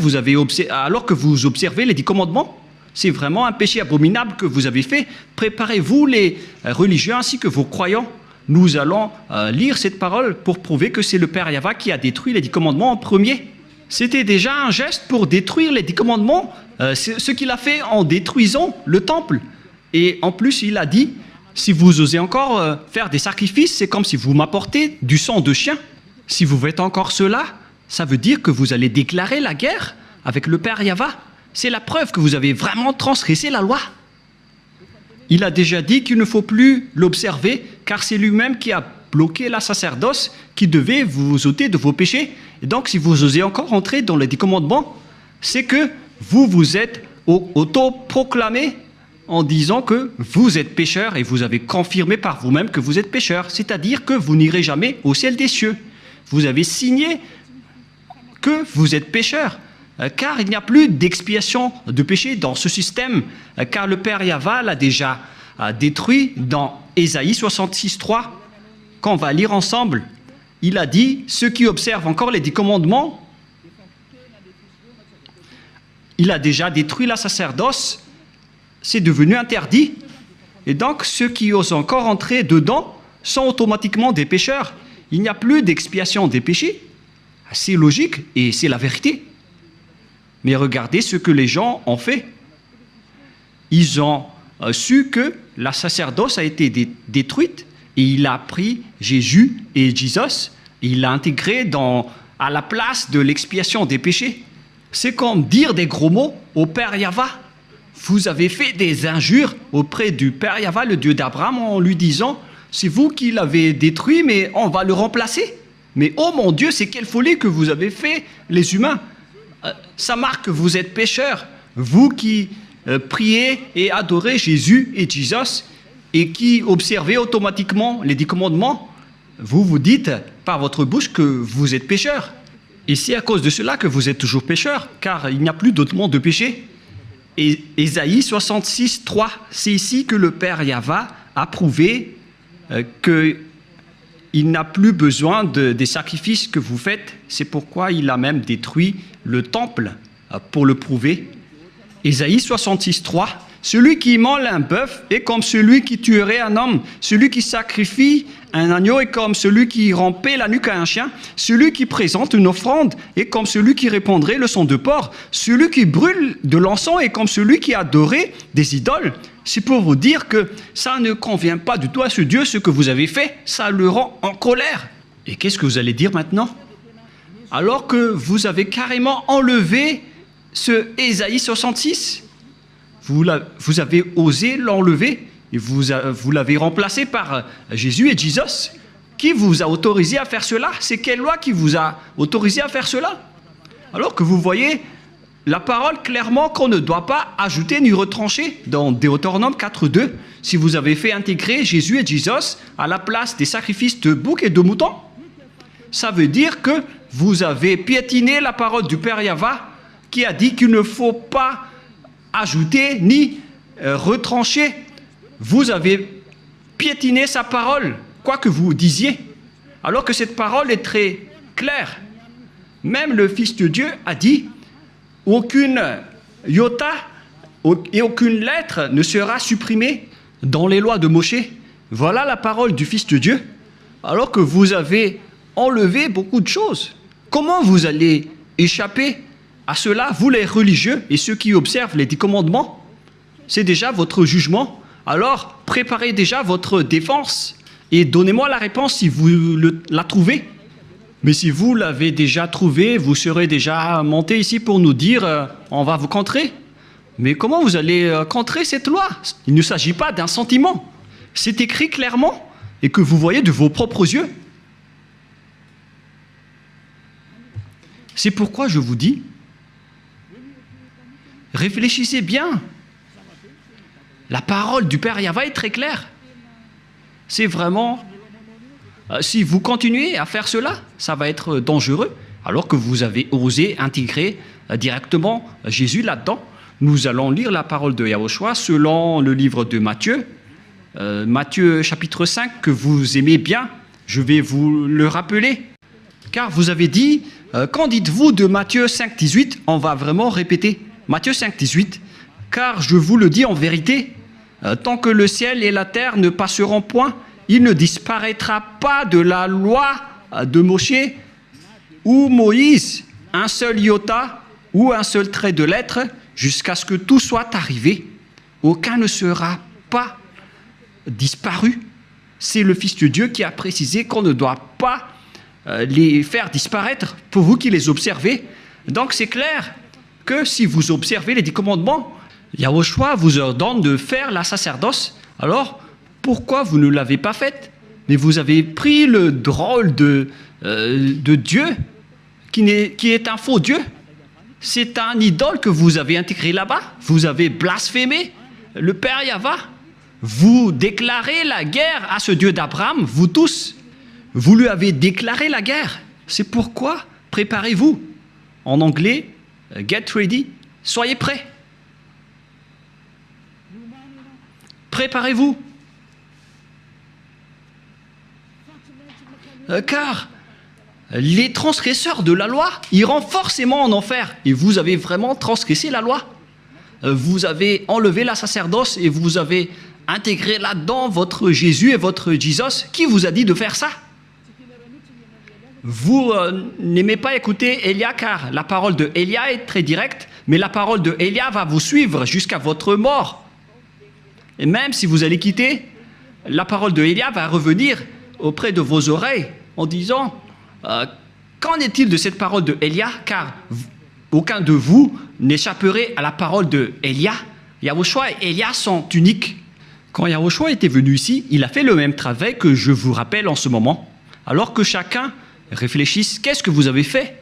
alors que vous observez les 10 commandements, c'est vraiment un péché abominable que vous avez fait. Préparez-vous, les religieux ainsi que vos croyants. Nous allons lire cette parole pour prouver que c'est le Père Yahva qui a détruit les 10 commandements en premier. C'était déjà un geste pour détruire les 10 commandements, ce qu'il a fait en détruisant le temple. Et en plus, il a dit, si vous osez encore faire des sacrifices, c'est comme si vous m'apportez du sang de chien. Si vous faites encore cela, ça veut dire que vous allez déclarer la guerre avec le Père Yahva. C'est la preuve que vous avez vraiment transgressé la loi. Il a déjà dit qu'il ne faut plus l'observer, car c'est lui-même qui a bloqué la sacerdoce, qui devait vous ôter de vos péchés. Et donc, si vous osez encore entrer dans les 10 commandements, c'est que vous vous êtes auto-proclamé en disant que vous êtes pécheur et vous avez confirmé par vous-même que vous êtes pécheur. C'est-à-dire que vous n'irez jamais au ciel des cieux. Vous avez signé que vous êtes pécheur. Car il n'y a plus d'expiation de péché dans ce système, car le Père Yahva l'a déjà détruit dans Ésaïe 66, 3, qu'on va lire ensemble. Il a dit, ceux qui observent encore les 10 commandements, il a déjà détruit la sacerdoce, c'est devenu interdit. Et donc, ceux qui osent encore entrer dedans sont automatiquement des pécheurs. Il n'y a plus d'expiation des péchés. C'est logique et c'est la vérité. Mais regardez ce que les gens ont fait. Ils ont su que la sacerdoce a été détruite et il a pris Jésus et Jesus, et il l'a intégré à la place de l'expiation des péchés. C'est comme dire des gros mots au Père Yahva. Vous avez fait des injures auprès du Père Yahva, le Dieu d'Abraham, en lui disant « C'est vous qui l'avez détruit, mais on va le remplacer. » Mais oh mon Dieu, c'est quelle folie que vous avez fait, les humains. Ça marque que vous êtes pécheurs. Vous qui priez et adorez Jésus et Jesus et qui observez automatiquement les 10 commandements, vous vous dites par votre bouche que vous êtes pécheurs. Et c'est à cause de cela que vous êtes toujours pécheurs, car il n'y a plus d'autre monde de péché. Et Ésaïe 66, 3, c'est ici que le Père Yahva a prouvé qu'il n'a plus besoin des sacrifices que vous faites. C'est pourquoi il a même détruit le temple pour le prouver. Ésaïe 66, 3, celui qui immole un bœuf est comme celui qui tuerait un homme. Celui qui sacrifie un agneau est comme celui qui rampait la nuque à un chien. Celui qui présente une offrande est comme celui qui répandrait le sang de porc. Celui qui brûle de l'encens est comme celui qui adorait des idoles. C'est pour vous dire que ça ne convient pas du tout à ce Dieu, ce que vous avez fait. Ça le rend en colère. Et qu'est-ce que vous allez dire maintenant? Alors que vous avez carrément enlevé ce Ésaïe 66, vous avez osé l'enlever et vous l'avez remplacé par Jésus et Jesus. Qui vous a autorisé à faire cela? C'est quelle loi qui vous a autorisé à faire cela? Alors que vous voyez la parole clairement qu'on ne doit pas ajouter ni retrancher dans Deutéronome 4.2. Si vous avez fait intégrer Jésus et Jesus à la place des sacrifices de boucs et de moutons, ça veut dire que vous avez piétiné la parole du Père Yahva qui a dit qu'il ne faut pas ajouter ni retrancher. Vous avez piétiné sa parole, quoi que vous disiez, alors que cette parole est très claire. Même le Fils de Dieu a dit « Aucune iota et aucune lettre ne sera supprimée dans les lois de Moshe. » Voilà la parole du Fils de Dieu, alors que vous avez enlevé beaucoup de choses. Comment vous allez échapper à cela, vous les religieux et ceux qui observent les 10 commandements? C'est déjà votre jugement. Alors, préparez déjà votre défense et donnez-moi la réponse si vous la trouvez. Mais si vous l'avez déjà trouvé, vous serez déjà monté ici pour nous dire on va vous contrer. Mais comment vous allez contrer cette loi? Il ne s'agit pas d'un sentiment. C'est écrit clairement et que vous voyez de vos propres yeux. C'est pourquoi je vous dis, réfléchissez bien. La parole du Père Yahva est très claire. C'est vraiment... si vous continuez à faire cela, ça va être dangereux, alors que vous avez osé intégrer directement Jésus là-dedans. Nous allons lire la parole de Yahushua selon le livre de Matthieu, Matthieu chapitre 5, que vous aimez bien. Je vais vous le rappeler, car vous avez dit, qu'en dites-vous de Matthieu 5, 18? On va vraiment répéter. Matthieu 5, 18, car je vous le dis en vérité, tant que le ciel et la terre ne passeront point, il ne disparaîtra pas de la loi de Moshe ou Moïse un seul iota ou un seul trait de lettre jusqu'à ce que tout soit arrivé. Aucun ne sera pas disparu. C'est le Fils de Dieu qui a précisé qu'on ne doit pas les faire disparaître pour vous qui les observez. Donc c'est clair que si vous observez les 10 commandements, Yahushua vous ordonne de faire la sacerdoce. Alors, pourquoi vous ne l'avez pas faite? Mais vous avez pris le drôle de Dieu qui est un faux Dieu. C'est un idole que vous avez intégré là-bas. Vous avez blasphémé le Père Yahva. Vous déclarez la guerre à ce Dieu d'Abraham, vous tous. Vous lui avez déclaré la guerre. C'est pourquoi préparez-vous. En anglais, get ready, soyez prêts. Préparez-vous. Car les transgresseurs de la loi iront forcément en enfer. Et vous avez vraiment transgressé la loi. Vous avez enlevé la sacerdoce et vous avez intégré là-dedans votre Jésus et votre Jesus. Qui vous a dit de faire ça? Vous n'aimez pas écouter Élia, car la parole de Élia est très directe, mais la parole de Élia va vous suivre jusqu'à votre mort. Et même si vous allez quitter la parole de Élia va revenir auprès de vos oreilles en disant qu'en est-il de cette parole de Élia, car aucun de vous n'échapperait à la parole de Élia. Yahushua et Élia sont uniques. Quand Yahushua était venu ici, il a fait le même travail que je vous rappelle en ce moment. Alors que chacun réfléchisse, qu'est-ce que vous avez fait?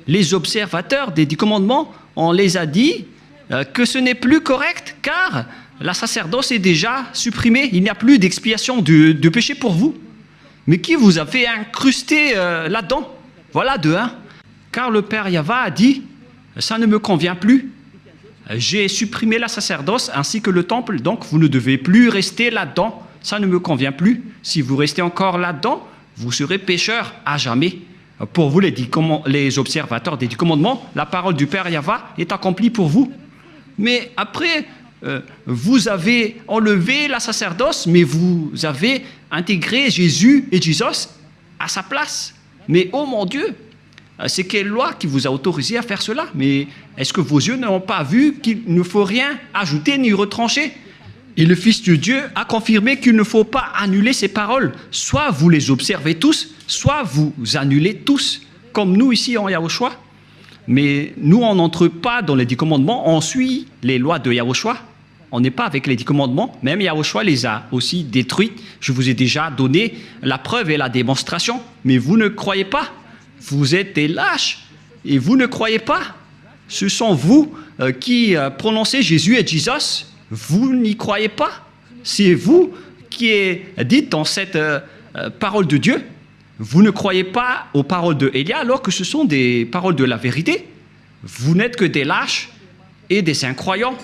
Les observateurs des 10 commandements, on les a dit que ce n'est plus correct car la sacerdoce est déjà supprimée. Il n'y a plus d'expiation de péché pour vous. Mais qui vous a fait incruster là-dedans? Voilà de un. Car le Père Yahva a dit, ça ne me convient plus. J'ai supprimé la sacerdoce ainsi que le temple, donc vous ne devez plus rester là-dedans. Ça ne me convient plus. Si vous restez encore là-dedans, vous serez pécheur à jamais. Pour vous, les observateurs des 10 commandements, la parole du Père Yahva est accomplie pour vous. Mais après, vous avez enlevé la sacerdoce, mais vous avez intégré Jésus et Jesus à sa place. Mais oh mon Dieu, c'est quelle loi qui vous a autorisé à faire cela? Mais est-ce que vos yeux n'ont pas vu qu'il ne faut rien ajouter ni retrancher? Et le Fils de Dieu a confirmé qu'il ne faut pas annuler ces paroles. Soit vous les observez tous, soit vous annulez tous, comme nous ici en Yahushua. Mais nous, on n'entre pas dans les 10 commandements, on suit les lois de Yahushua. On n'est pas avec les 10 commandements, même Yahushua les a aussi détruits. Je vous ai déjà donné la preuve et la démonstration, mais vous ne croyez pas. Vous êtes des lâches et vous ne croyez pas. Ce sont vous qui prononcez Jésus et Jesus. Vous n'y croyez pas. C'est vous qui êtes dit dans cette parole de Dieu. Vous ne croyez pas aux paroles de Élia alors que ce sont des paroles de la vérité. Vous n'êtes que des lâches et des incroyants.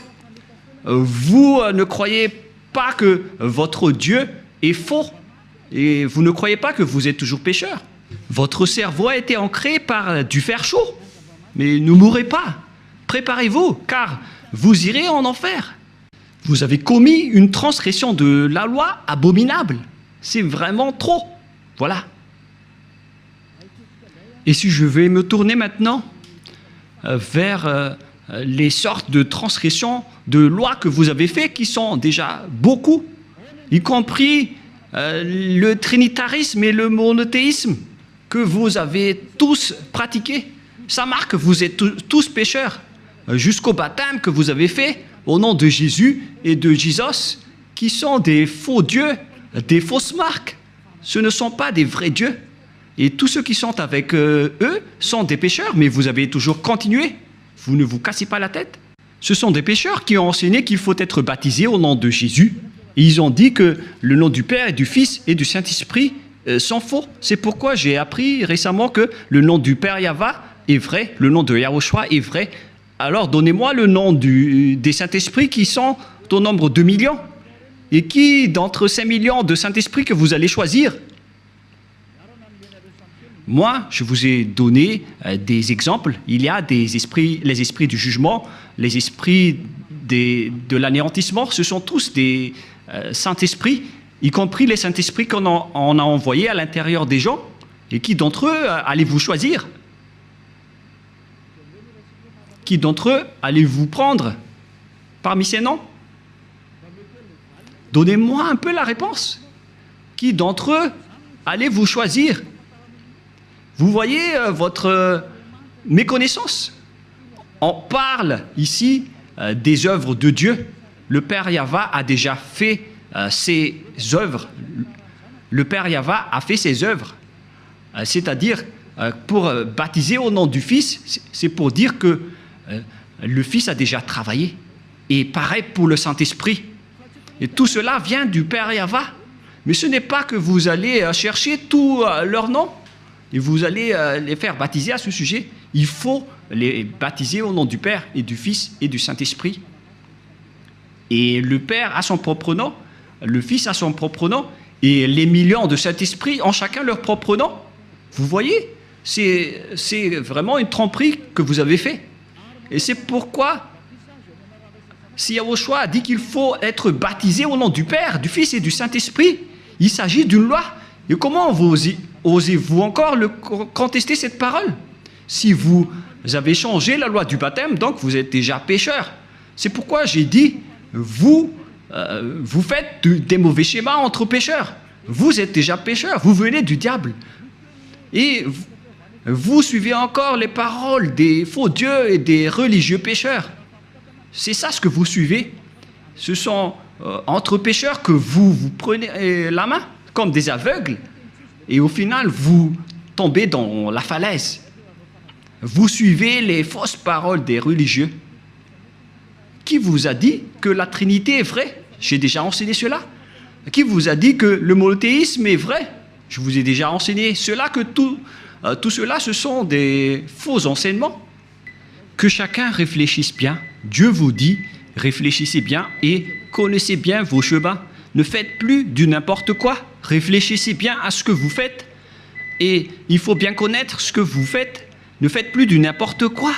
Vous ne croyez pas que votre Dieu est faux et vous ne croyez pas que vous êtes toujours pécheur. Votre cerveau a été ancré par du fer chaud. Mais ne mourrez pas. Préparez-vous car vous irez en enfer. Vous avez commis une transgression de la loi abominable. C'est vraiment trop. Voilà. Et si je vais me tourner maintenant vers les sortes de transgressions de lois que vous avez fait, qui sont déjà beaucoup, y compris le trinitarisme et le monothéisme que vous avez tous pratiqués. Ça marque que vous êtes tous pécheurs, jusqu'au baptême que vous avez fait au nom de Jésus et de Jesus, qui sont des faux dieux, des fausses marques. Ce ne sont pas des vrais dieux. Et tous ceux qui sont avec eux sont des pécheurs, mais vous avez toujours continué. Vous ne vous cassez pas la tête. Ce sont des pécheurs qui ont enseigné qu'il faut être baptisé au nom de Jésus. Et ils ont dit que le nom du Père et du Fils et du Saint-Esprit sont faux. C'est pourquoi j'ai appris récemment que le nom du Père Yahva est vrai, le nom de Yahushua est vrai. Alors donnez-moi le nom des Saint-Esprits qui sont au nombre de millions. Et qui d'entre ces millions de Saint-Esprit que vous allez choisir? Moi, je vous ai donné des exemples. Il y a des esprits, les esprits du jugement, les esprits de l'anéantissement. Ce sont tous des Saint-Esprits, y compris les Saint-Esprits qu'on a envoyés à l'intérieur des gens. Et qui d'entre eux allez-vous choisir? Qui d'entre eux allez-vous prendre parmi ces noms? Donnez-moi un peu la réponse. Qui d'entre eux allez-vous choisir? Vous voyez votre méconnaissance. On parle ici des œuvres de Dieu. Le Père Yahva a déjà fait ses œuvres. Le Père Yahva a fait ses œuvres. C'est-à-dire, pour baptiser au nom du Fils, c'est pour dire que le Fils a déjà travaillé. Et pareil pour le Saint-Esprit. Et tout cela vient du Père Yahva. Mais ce n'est pas que vous allez chercher tous leurs noms et vous allez les faire baptiser à ce sujet. Il faut les baptiser au nom du Père et du Fils et du Saint-Esprit. Et le Père a son propre nom, le Fils a son propre nom, et les millions de Saint-Esprit ont chacun leur propre nom. Vous voyez, c'est vraiment une tromperie que vous avez fait. Et c'est pourquoi, si Yahushua a dit qu'il faut être baptisé au nom du Père, du Fils et du Saint-Esprit, il s'agit d'une loi. Et comment osez-vous encore contester cette parole? Si vous avez changé la loi du baptême, donc vous êtes déjà pécheur. C'est pourquoi j'ai dit, vous vous faites des mauvais schémas entre pécheurs. Vous êtes déjà pécheurs, vous venez du diable. Et vous suivez encore les paroles des faux dieux et des religieux pécheurs. C'est ça ce que vous suivez. Ce sont entre pécheurs que vous prenez la main, comme des aveugles, et au final, vous tombez dans la falaise. Vous suivez les fausses paroles des religieux. Qui vous a dit que la Trinité est vraie? J'ai déjà enseigné cela. Qui vous a dit que le monothéisme est vrai? Je vous ai déjà enseigné cela, que tout cela, ce sont des faux enseignements. Que chacun réfléchisse bien. Dieu vous dit, réfléchissez bien et connaissez bien vos chemins. Ne faites plus du n'importe quoi. Réfléchissez bien à ce que vous faites. Et il faut bien connaître ce que vous faites. Ne faites plus du n'importe quoi.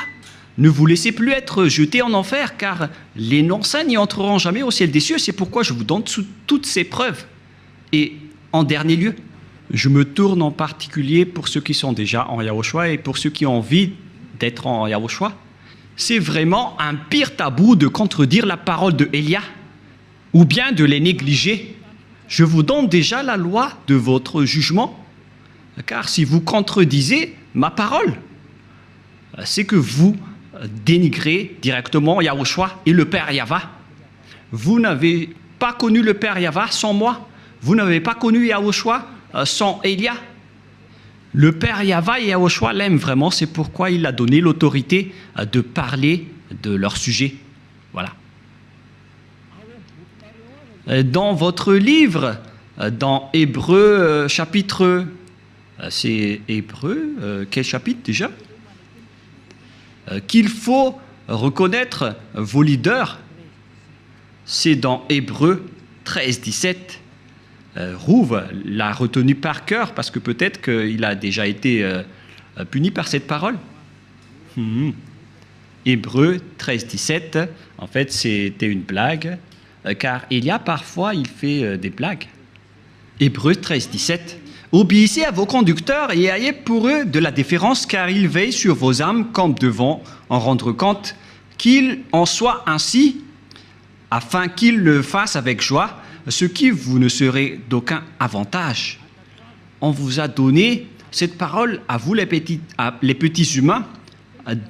Ne vous laissez plus être jetés en enfer, car les non-saints n'y entreront jamais au ciel des cieux. C'est pourquoi je vous donne toutes ces preuves. Et en dernier lieu, je me tourne en particulier pour ceux qui sont déjà en Yahushua et pour ceux qui ont envie d'être en Yahushua. C'est vraiment un pire tabou de contredire la parole de Élia ou bien de les négliger. Je vous donne déjà la loi de votre jugement, car si vous contredisez ma parole, c'est que vous dénigrez directement Yahushua et le Père Yahva. Vous n'avez pas connu le Père Yahva sans moi. Vous n'avez pas connu Yahushua sans Élia. Le Père Yahva et Yahushua l'aiment vraiment, c'est pourquoi il a donné l'autorité de parler de leur sujet. Voilà. Dans votre livre, dans Hébreux chapitre... c'est Hébreux, quel chapitre déjà? Qu'il faut reconnaître vos leaders, c'est dans Hébreux 13, 17. Rouve l'a retenu par cœur parce que peut-être qu'il a déjà été puni par cette parole. Hébreux 13, 17, en fait c'était une blague, car il y a parfois, il fait des blagues. Hébreux 13, 17. Obéissez à vos conducteurs et ayez pour eux de la déférence, car ils veillent sur vos âmes comme devant en rendre compte, qu'il en soit ainsi, afin qu'ils le fassent avec joie, ce qui vous ne serait d'aucun avantage. On vous a donné cette parole à vous les petits humains,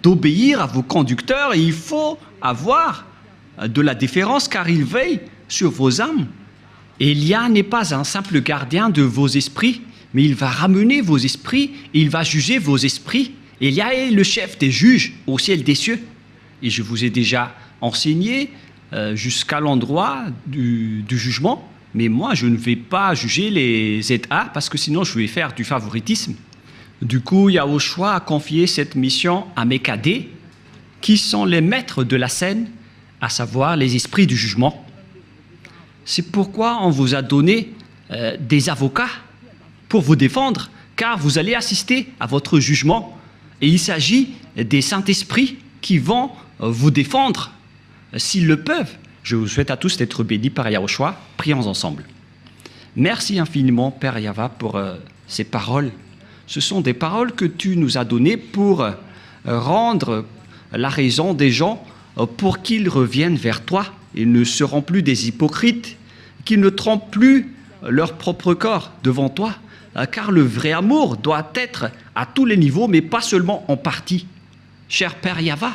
d'obéir à vos conducteurs, et il faut avoir de la déférence, car ils veillent sur vos âmes. Élia n'est pas un simple gardien de vos esprits, mais il va ramener vos esprits, et il va juger vos esprits. Élia est le chef des juges au ciel des cieux. Et je vous ai déjà enseigné jusqu'à l'endroit du jugement, mais moi je ne vais pas juger les ZA, parce que sinon je vais faire du favoritisme. Du coup, Yahushua a confié cette mission à mes cadets, qui sont les maîtres de la scène, à savoir les esprits du jugement. C'est pourquoi on vous a donné des avocats pour vous défendre, car vous allez assister à votre jugement. Et il s'agit des Saint-Esprits qui vont vous défendre s'ils le peuvent. Je vous souhaite à tous d'être bénis par Yahushua. Prions ensemble. Merci infiniment, Père Yahva, pour ces paroles. Ce sont des paroles que tu nous as données pour rendre la raison des gens pour qu'ils reviennent vers toi. Ils ne seront plus des hypocrites, qu'ils ne trompent plus leur propre corps devant toi, car le vrai amour doit être à tous les niveaux, mais pas seulement en partie. Cher Père Yahva,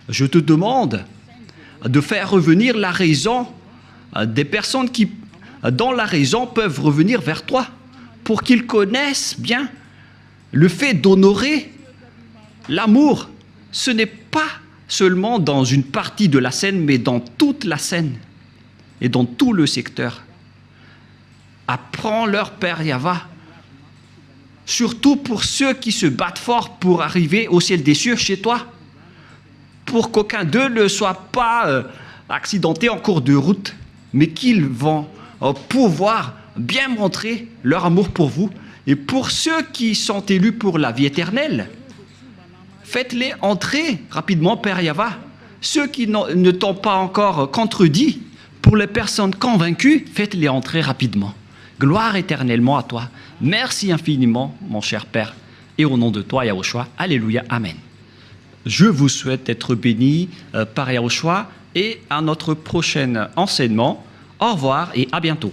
je te demande de faire revenir la raison des personnes qui, dans la raison, peuvent revenir vers toi, pour qu'ils connaissent bien le fait d'honorer l'amour. Ce n'est pas seulement dans une partie de la scène, mais dans toute la scène et dans tout le secteur. Apprends-leur, Père Yahva, surtout pour ceux qui se battent fort pour arriver au ciel des cieux chez toi, pour qu'aucun d'eux ne soit pas accidenté en cours de route, mais qu'ils vont pouvoir bien montrer leur amour pour vous. Et pour ceux qui sont élus pour la vie éternelle, faites-les entrer rapidement, Père Yahva. Ceux qui ne t'ont pas encore contredit, pour les personnes convaincues, faites-les entrer rapidement. Gloire éternellement à toi. Merci infiniment, mon cher Père. Et au nom de toi, Yahushua, Alléluia, Amen. Je vous souhaite d'être bénis par Yahushua et à notre prochain enseignement. Au revoir et à bientôt.